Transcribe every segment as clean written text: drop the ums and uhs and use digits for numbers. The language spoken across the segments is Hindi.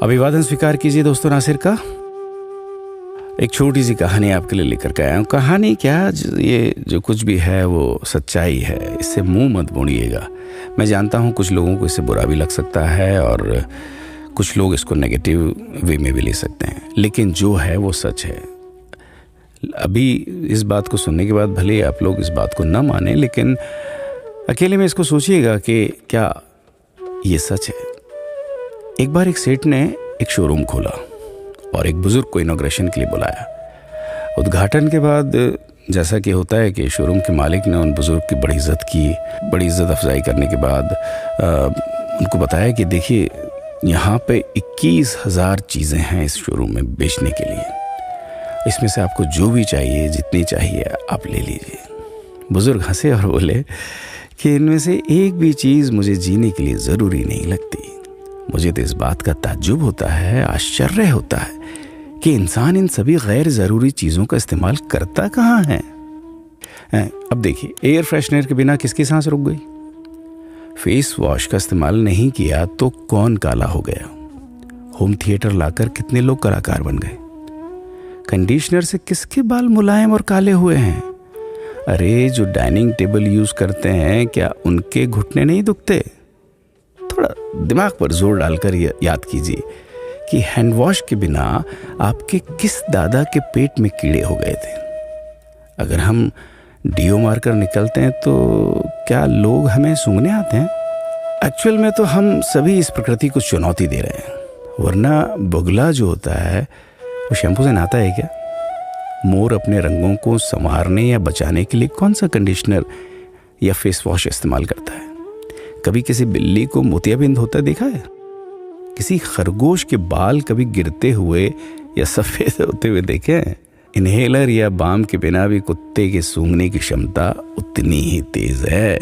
अभिवादन स्वीकार कीजिए दोस्तों नासिर का। एक छोटी सी कहानी आपके लिए लेकर के आया हूँ। कहानी क्या, ये जो कुछ भी है वो सच्चाई है, इससे मुंह मत मोड़िएगा। मैं जानता हूँ कुछ लोगों को इससे बुरा भी लग सकता है और कुछ लोग इसको नेगेटिव वे में भी ले सकते हैं, लेकिन जो है वो सच है। अभी इस बात को सुनने के बाद भले आप लोग इस बात को न माने, लेकिन अकेले में इसको सोचिएगा कि क्या ये सच है। एक बार एक सेठ ने एक शोरूम खोला और एक बुजुर्ग को इनॉग्रेशन के लिए बुलाया। उद्घाटन के बाद जैसा कि होता है कि शोरूम के मालिक ने उन बुजुर्ग की बड़ी इज्जत की। बड़ी इज्जत अफजाई करने के बाद उनको बताया कि देखिए, यहाँ पे 21,000 चीज़ें हैं इस शोरूम में बेचने के लिए। इसमें से आपको जो भी चाहिए, जितनी चाहिए आप ले लीजिए। बुजुर्ग हंसे और बोले कि इनमें से एक भी चीज़ मुझे जीने के लिए ज़रूरी नहीं लगती। मुझे तो इस बात का ताज्जुब होता है, आश्चर्य होता है कि इंसान इन सभी गैर ज़रूरी चीज़ों का इस्तेमाल करता कहाँ है। अब देखिए, एयर फ्रेशनर के बिना किसकी सांस रुक गई? फेस वॉश का इस्तेमाल नहीं किया तो कौन काला हो गया? होम थिएटर लाकर कितने लोग कलाकार बन गए? कंडीशनर से किसके बाल मुलायम और काले हुए हैं? अरे, जो डाइनिंग टेबल यूज़ करते हैं, क्या उनके घुटने नहीं दुखते? थोड़ा दिमाग पर जोर डालकर याद कीजिए कि हैंड वॉश के बिना आपके किस दादा के पेट में कीड़े हो गए थे। अगर हम डीओ मारकर निकलते हैं तो क्या लोग हमें सूंघने आते हैं? एक्चुअल में तो हम सभी इस प्रकृति को चुनौती दे रहे हैं, वरना बगुला जो होता है वो शैम्पू से नहाता है क्या? मोर अपने रंगों को संवारने या बचाने के लिए कौन सा कंडीशनर या फेस वॉश इस्तेमाल करता है? कभी किसी बिल्ली को मोतियाबिंद होता देखा है? किसी खरगोश के बाल कभी गिरते हुए या सफ़ेद होते हुए देखे हैं? इनहेलर या बाम के बिना भी कुत्ते के सूंघने की क्षमता उतनी ही तेज है।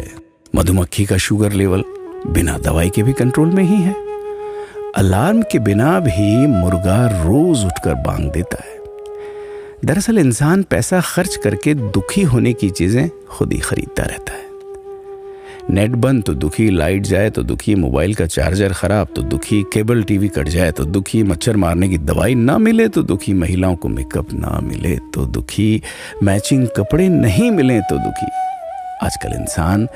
मधुमक्खी का शुगर लेवल बिना दवाई के भी कंट्रोल में ही है। अलार्म के बिना भी मुर्गा रोज उठकर बांग देता है। दरअसल इंसान पैसा खर्च करके दुखी होने की चीजें खुद ही खरीदता रहता है। नेट बंद तो दुखी, लाइट जाए तो दुखी, मोबाइल का चार्जर खराब तो दुखी, केबल टीवी कट जाए तो दुखी, मच्छर मारने की दवाई ना मिले तो दुखी, महिलाओं को मेकअप ना मिले तो दुखी, मैचिंग कपड़े नहीं मिले तो दुखी। आजकल इंसान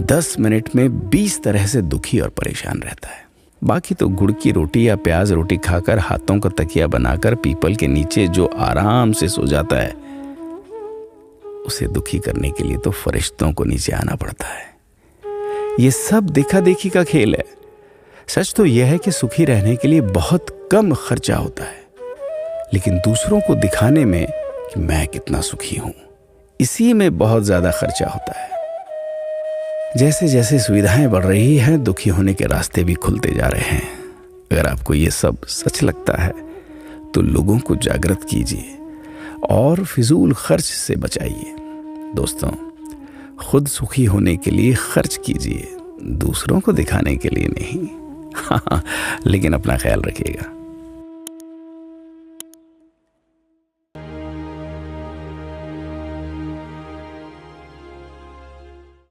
10 मिनट में 20 तरह से दुखी और परेशान रहता है। बाकी तो गुड़ की रोटी या प्याज रोटी खाकर, हाथों का तकिया बनाकर पीपल के नीचे जो आराम से सो जाता है, उसे दुखी करने के लिए तो फरिश्तों को नीचे आना पड़ता है। ये सब देखा देखी का खेल है। सच तो यह है कि सुखी रहने के लिए बहुत कम खर्चा होता है, लेकिन दूसरों को दिखाने में कि मैं कितना सुखी हूं, इसी में बहुत ज्यादा खर्चा होता है। जैसे जैसे सुविधाएं बढ़ रही हैं, दुखी होने के रास्ते भी खुलते जा रहे हैं। अगर आपको ये सब सच लगता है तो लोगों को जागृत कीजिए और फिजूल खर्च से बचाइए। दोस्तों, खुद सुखी होने के लिए खर्च कीजिए, दूसरों को दिखाने के लिए नहीं। हाँ, लेकिन अपना ख्याल रखिएगा।